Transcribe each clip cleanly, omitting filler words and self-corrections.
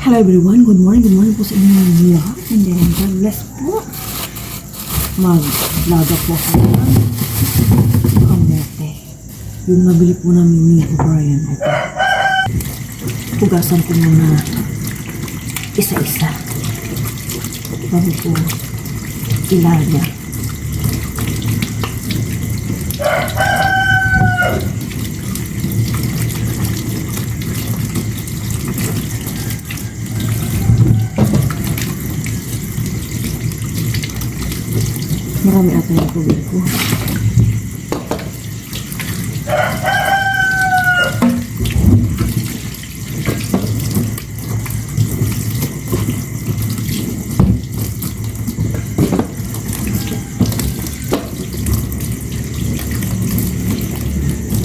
Hello everyone, good morning po sa inyong lahat. And then, God bless po. Mag-laga po ako ng kamote. Yung nabili po namin ni O'Brien. Okay. Hugasan ko muna isa-isa. Bago po ilaga. Marami ata yung tubig ko.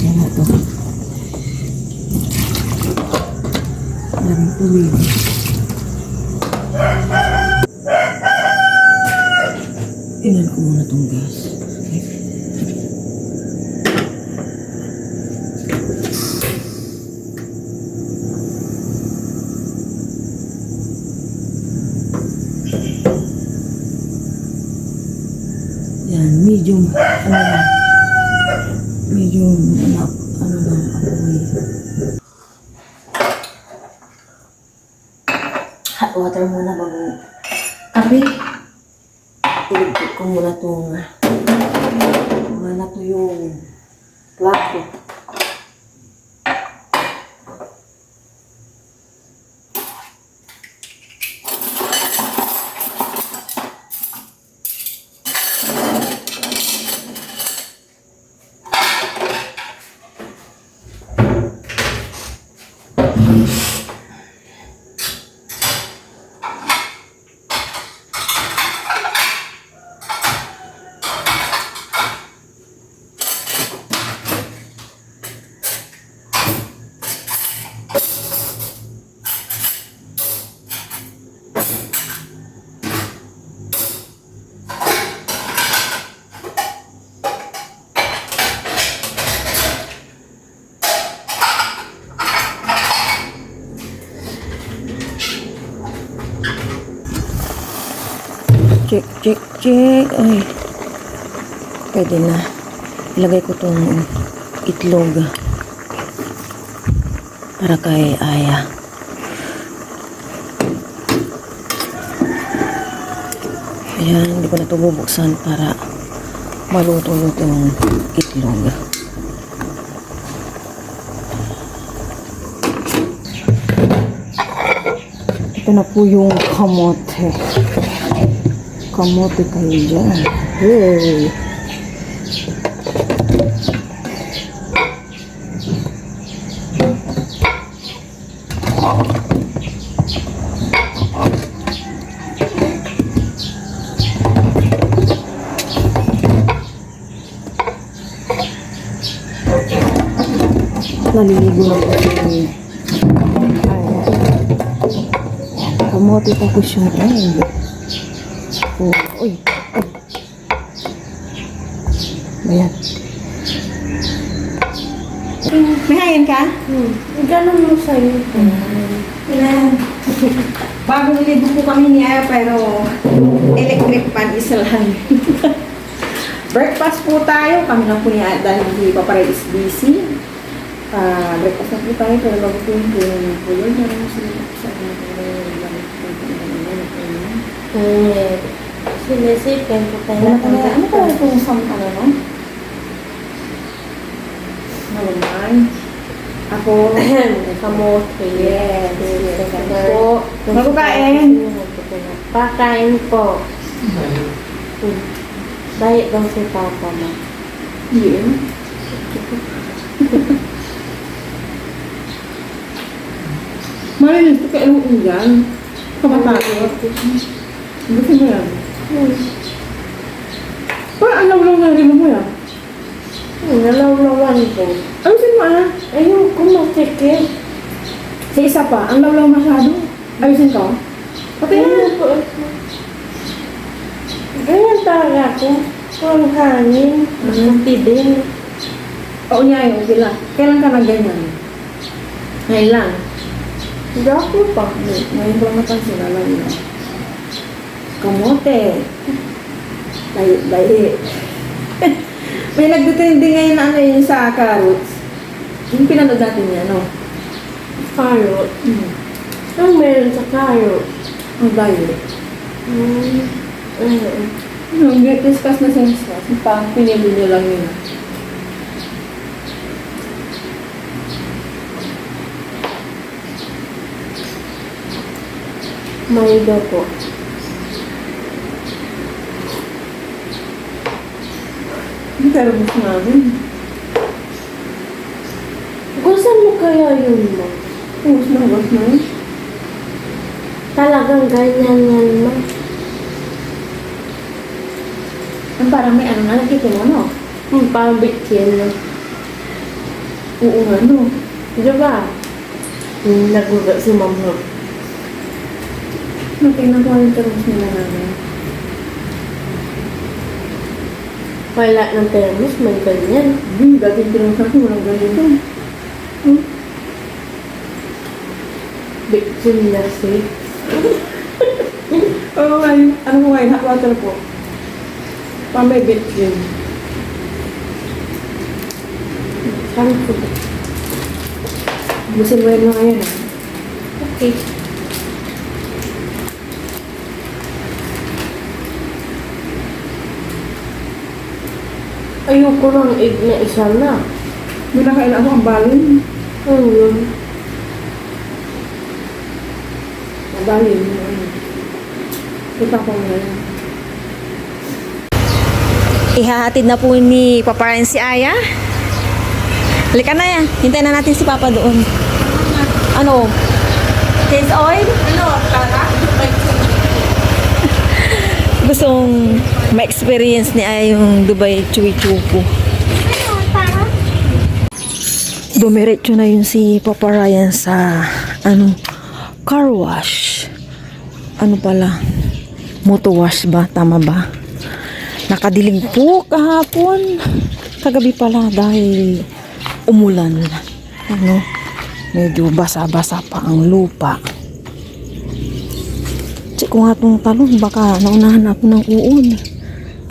Yan na to. Maraming tubig. Tingnan ko muna tong gas. Okay. Yan, medium, medium, apoy. Hot water muna bago kape. Iligpit ko muna itong to yung plato. Check. Ay. Pwede na. Ilagay ko tong itlog para kay Aya. Ayan, hindi ko na ito bubuksan para maluto-luto yung itlog. Ito na po yung kamote. Kamote kayo dyan. Hey! Naliligo na po si kamote tapos yung egg. Oh, uy. Ayan. May hangin ka? Ganun mo sa'yo. Ayan. Bago niligo po kami niya, pero electric pan isa lang. Breakfast po tayo. Kami lang po niya dahil hindi pa para is busy. Breakfast na po tayo, pero bago po yung pulo. Diyan mo sila sa Sinisipan ko tayo ano pala itong ano no? Naman. Ako. Kamote. Yes. Po. Magkain. Pakain po. Diet daw si Papa mo. Yun. Marinis, ito kailang ulan. Kamatapos. Gusto mo yan? Parang ang lawlaw na rin mo yan. Nalawlawan ko. Ayusin mo Ayun ko masikip. Sa isa pa, ang lawlaw masyado. Ayusin ko. Okay na. Ganyan talaga ako. Ang hangin. Masakti din. Oo niya yun, okay lang. Kailan ka na ganyan? Ngayon lang. Hindi ako pa. Ngayon ko lang napansin, alam mo. Kamote. Lahi. May nagtitrending ngayon na ano yun sa carrots. Yung pinanood natin yan, no? Carrot. Hmm. Anong meron sa carrot? Ang lahi. Ayun. Discuss na siya discuss. Parang pinili nyo lang yun. Mayda po. Ang termos namin. Gusto mo kaya yun mo? Ubus na. Talagang ganyan yan mo. Ang parang may ano na, nakita mo, no? Parang bitkin mo. Oo nga, no? Diba? Nagugat si mama. Tingnan ko yung termos nila namin. Wala ng termos, may ganyan. Dating termos natin, walang ganito. Bitkin na si. Oo nga yun. Ano mo nga yun? Hot water po. Pamay bitchin. Saan ko ba? Busin mo yun mga yun, ah. Okay. Ayoko ng egg na isa na. May nakailan ako ang balon. Ano yun? Ang balon. Kita ko nga yun. Ihahatid na po ni Papa Ryan si Aya. Halika na yan. Hintayin na natin si Papa doon. Ano? Case oil? Ano? Tara? Gustong ma-experience ni Aya yung Dubai Chewy Chupo. Dumiretso na yun si Papa Ryan sa car wash. Ano pala? Moto wash ba? Tama ba? Nakadilig po kahapon. Kagabi pala dahil umulan. Medyo basa-basa pa ang lupa. Check ko nga itong talong. Baka naunahan ako ng uod.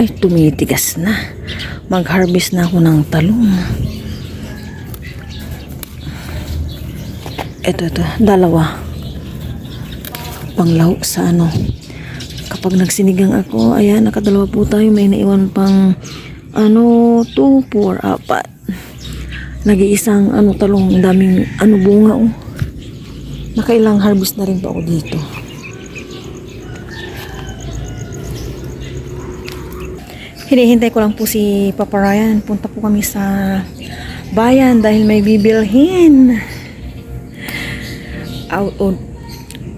Ay, tumitigas na. Mag-harvest na ako ng talong. Ito. Dalawa. Panglaw sa Kapag nagsinigang ako, ayan, nakadalawa po tayo. May naiwan pang 2, 4, 4. Nag-iisang talong, daming bunga oh. Nakailang harvest na rin po ako dito. Hinihintay ko lang po si Papa Ryan. Punta po kami sa bayan dahil may bibilhin.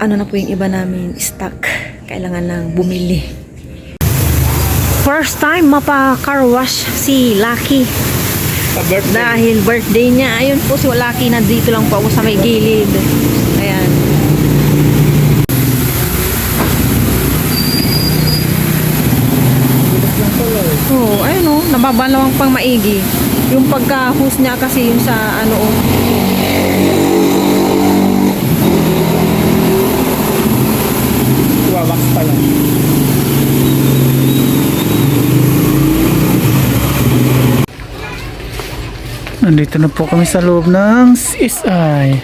Na po yung iba namin stock. Kailangan nang bumili. First time mapa-car wash si Lucky. Dahil birthday niya. Ayun po si Lucky, nandito lang po ako sa may gilid. Ayan. Oh, ayun oh, nababalawang pang maigi. Yung pagka-hose niya kasi yung sa wax pa lang. Nandito na po kami sa loob ng CSI.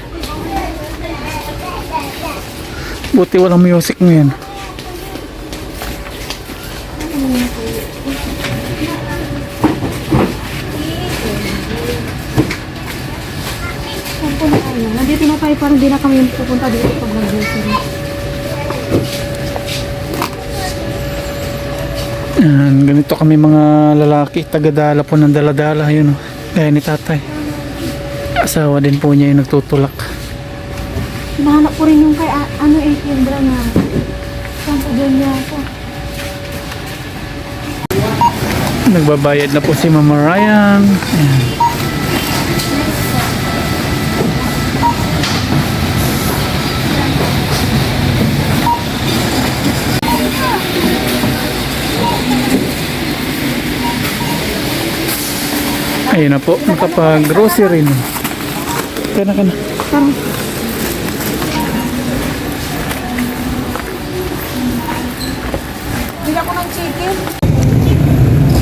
Buti walang music ngayon. Nandito na tayo, parang di na kami pupunta dito pag nag-grocery. Ganito kami mga lalaki, tagadala po ng daladala, yun o. Gaya ni tatay. Asawa din po niya yung nagtutulak. Hinahanap ko rin yung kay Kendra na saan po doon niya ako. Nagbabayad na po si Mama Ryan. Ayan. Ayun na po, nakapag-grocery na. Kana.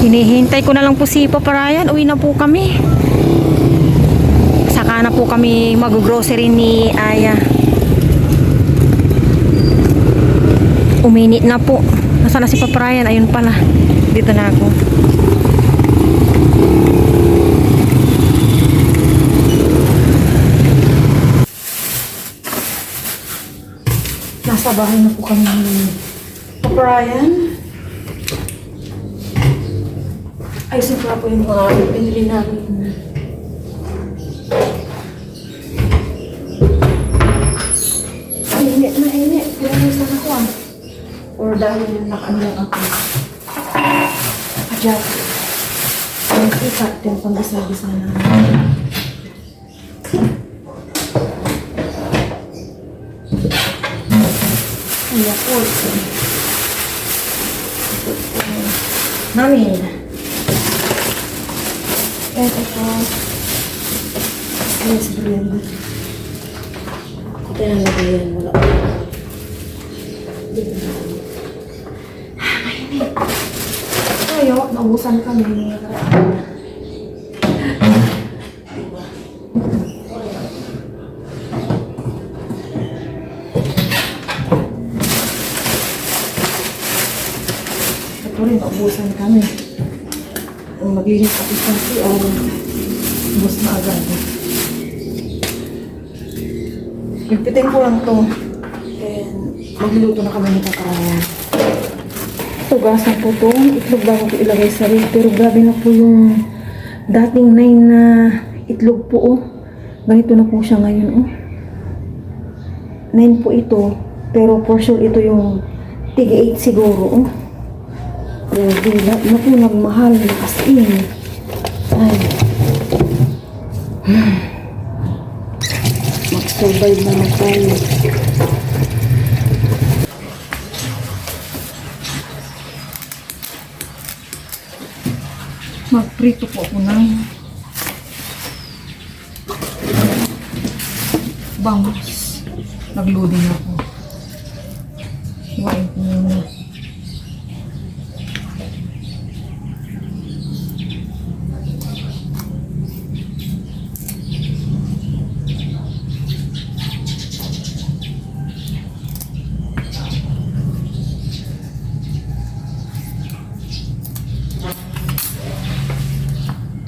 Hinihintay ko na lang po si Papa Ryan. Uwi na po kami. Saka na po kami mag-grocery ni Aya. Uminit na po. Nasaan na si Papa Ryan? Ayun pala. Dito na ako. Nasa bahay na po kami ni Papa Ryan. Ayusin ko po yung mga pinili namin. Init na init. Pinalisan ako ah. Or dahil nakaano lang ako. Adjust. Ang ikat yung pang-isa-bisa na. Ay, ako. Namin. And ito. Yes, blend. Ito yung lagayan. Wala. Mainit. Tayo, naubusan kami. Ito rin, naubusan kami. Ang maglinis ako sa CR. Ubus na agad. Pagpitin ko lang to. And magluluto na kami ng kakarayan. Tugasan po to. Itlog bago ko ilagay sa rin. Pero grabe na po yung dating 9 na itlog po. Oh. Ganito na po siya ngayon. Oh. 9 po ito. Pero for sure ito yung tig-8 siguro. Oh. Grabe na po nagmahal. As in. Ay. Mag-survive naman tayo. Magprito po ako ng bangus. Nag-loading ako. Hiwain ko muna.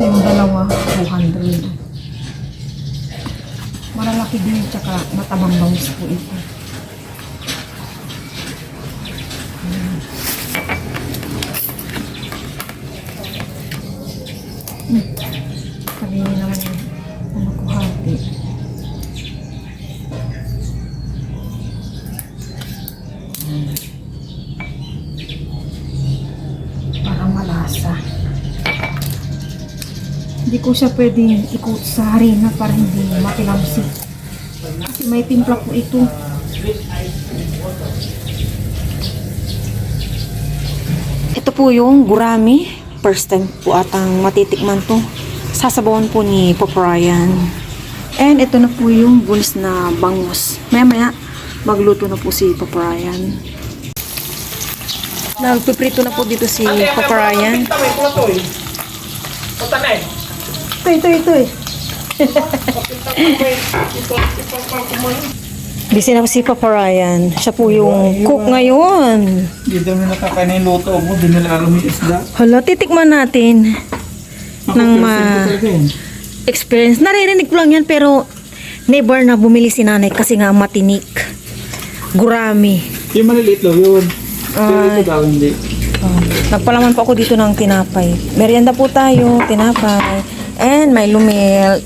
Ito yung dalawa, 200. Malalaki din, tsaka matabang bangus po ito. Sabihin naman yung ano ko hati. Para malasa. Hindi ko siya pwedeng ikot sa harina para hindi matilamsik. Kasi may timpla po ito. Ito po yung gurami. First time po atang matitikman to. Sasabawan po ni Papa Ryan. And ito na po yung bulis na bangus. Maya-maya, magluto na po si Papa Ryan. Nagpiprito na po dito si Papa Ryan. Ito. Busy na po si Papa Ryan. Siya po yung cook ngayon. Hindi daw na nakakain yung luto mo. Di nila alam yung isda. Hala, titikman natin. Nang ma-experience. Naririnig ko lang yan pero never na bumili si nanay kasi nga matinik. Gurami. Yung maliliit daw yun. Pero ito daw hindi. Nagpalaman po ako dito ng tinapay. Merienda po tayo, tinapay. And may lumil.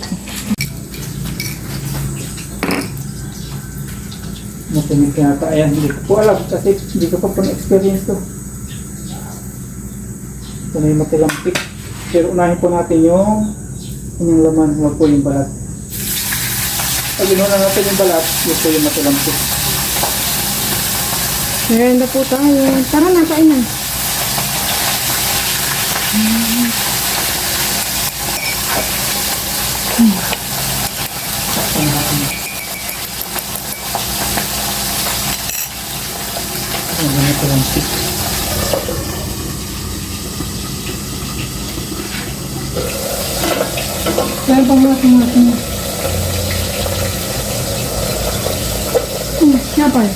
Matinig yata. Ayan, hindi ko po alam kasi hindi ko pa po na-experience to. Ito na yung matilampik. Pero unahin po natin yung kanyang laman. Huwag po yung balat. Pag inunan natin yung balat, yun po yung matilampik. Merienda po tayo. Tara na, kain na. Ang matilampik. pang mga tomato mo. Napal.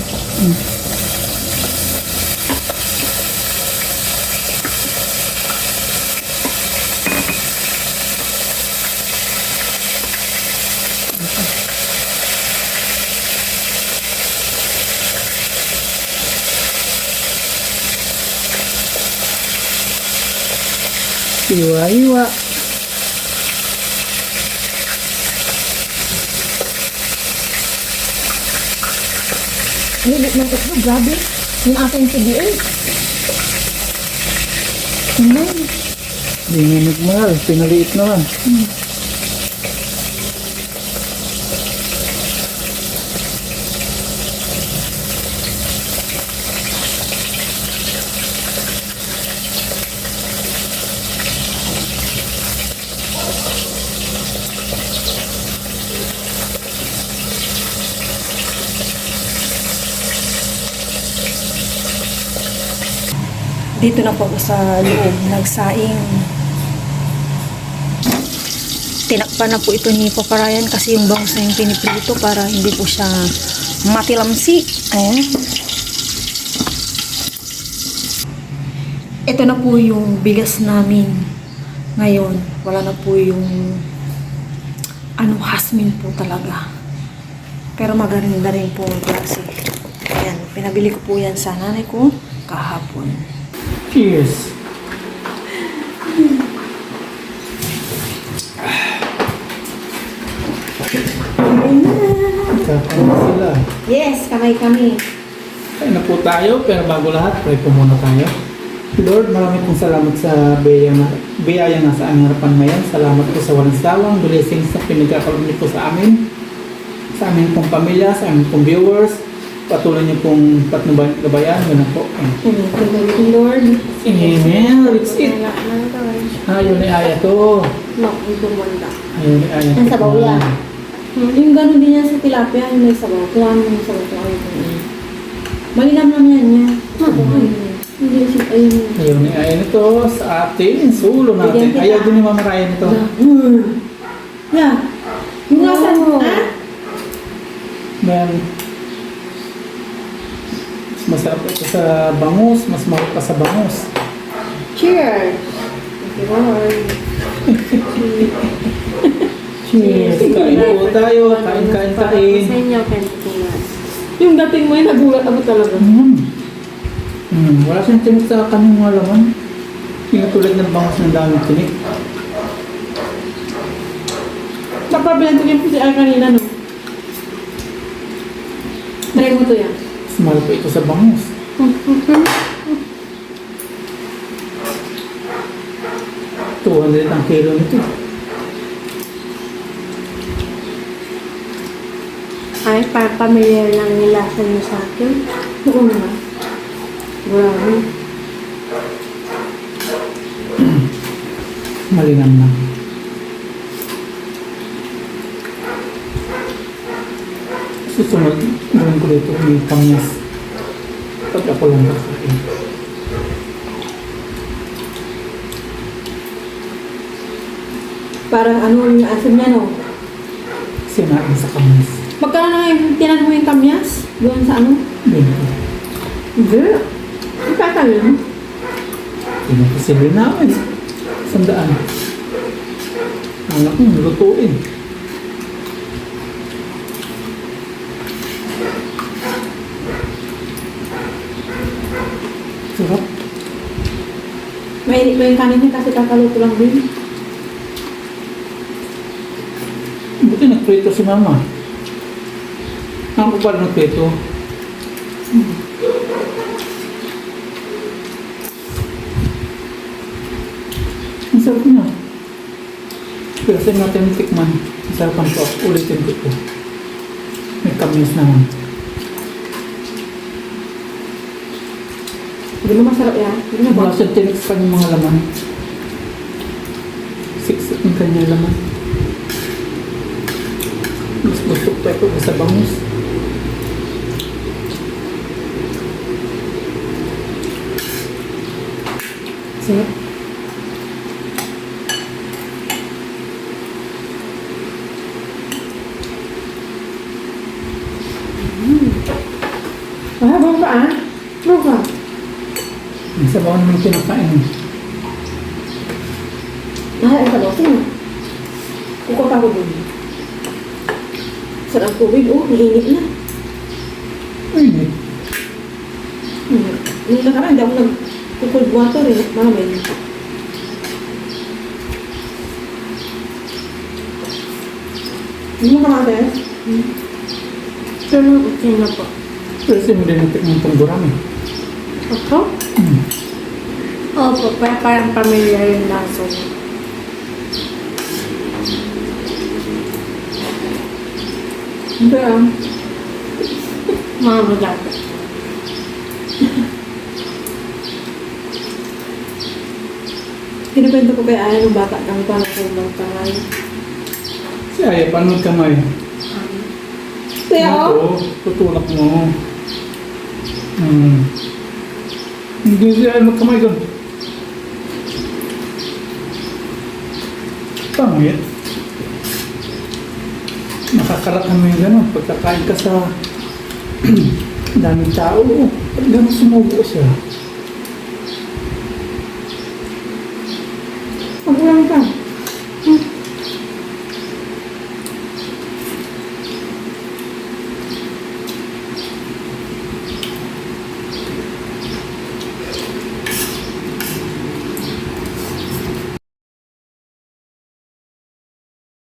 Iwa-iwa. Hilit ng ito, grabe. Yung aking CBA. Hindi nga nagmahal. Pinaliit naman. Dito na po ako sa loob, nagsaing. Tinakpan na po ito ni Papa Ryan kasi yung bangus na yung piniprito para hindi po siya matilamsi. Ayan. Ito na po yung bigas namin ngayon. Wala na po yung hasmin po talaga. Pero maganda rin po ang klase. Ayan, pinabili ko po yan sa nanay ko kahapon. Cheers! Kakain na sila. Yes, kamay kami. Kain na po tayo, pero bago lahat, pray po muna tayo. Lord, marami pong salamat sa biyaya na sa aming harapan ngayon. Salamat po sa walang sawang blessings na pinagkakaroon niyo po sa amin. Sa aming pong pamilya, sa aming pong viewers. Patuloy niyo pong patnubayan. Ganun po. Thank you, Lord. Amen. Let's eat. Ayun ay aya to. No, ito manda. Ayun ay aya to. Ang sabaw yan. Yung gano'n din yan sa tilapia, yung may sabaw. Kailangan mo yung sabaw kung ayaw mo. Malinam naman yan niya. Hindi siya, ayun. Ayun ay aya nito sa ating sulo natin. Bigyan kita. Ayaw din ni Mama Ryan ito. Yeah. Yung nasa mo. Then, masarap ito sa bangus, mas mahal pa sa bangus. Cheers! Thank you, Lord. Cheers! Kain po tayo, kain. Sa inyo, Pentinas. Yung dating mo, nagulat ako talaga. Wala siyang tinik sa kanyang mga laman. Yung tulad ng bangus ng daming tinik. Napabilan ko si Ay kanina, no? Try mo to yan. Mas mahal pa ito sa bangus. $200 ang kilo nito. Ay, pamilya lang nila sa inyo sa akin. Oo nga. Grabe. Malinam na. Susunod, gawin ko dito may kamyas. Pag ako lang kakain. Parang ano yung asin niya, no? Sinain sa kamyas. Magkano na yung tinan mo yung kamyas? Doon sa ano? Dito. Hindi. Ipatayin. Pinapasili namin. 100. Anak mo, lutuin. Sarap. Mainit mo yung kanin niya kasi kakaluto lang din. Buti nagprito si Mama. Ako pa nagprito. Ang sarap niya. Pero sa natin tikman, ang sarapan ko. Ulitin ko po. May kamis naman. Hindi mo masarap yan. Hindi na ba? Wala siyang tinik sa kanyang mga laman. Siksik ang kanyang laman. Mas gusto ko pa ito sa bangus. Sarap. Mahabang pa ah. Ano ka? Ang sabaw naman kinakain. Mahal ang sabaw. Sino? Kukuha pa ko dun. Sarap tubig. Oh, mainit na. Ay, Nung nakaraan, hindi ako nag-cold water eh. Marami. Hindi mo kamates? Pero okay na po. kasi hindi natin itong gurami. Ako? Hmm. Opo, parang pamilya yung laso. Hindi ah. Mga maganda. Kinukwento ko kay Aya nung bata kami pa ng kamay. Si Aya, paano kamay? Kaya Ito, tutulak mo. Hindi siya magkamay doon. Pangit. Nakakarakan mo yung gano'n. Pagkakain ka sa daming tao, pag gano'n sumubo siya. Pag-ulang ka.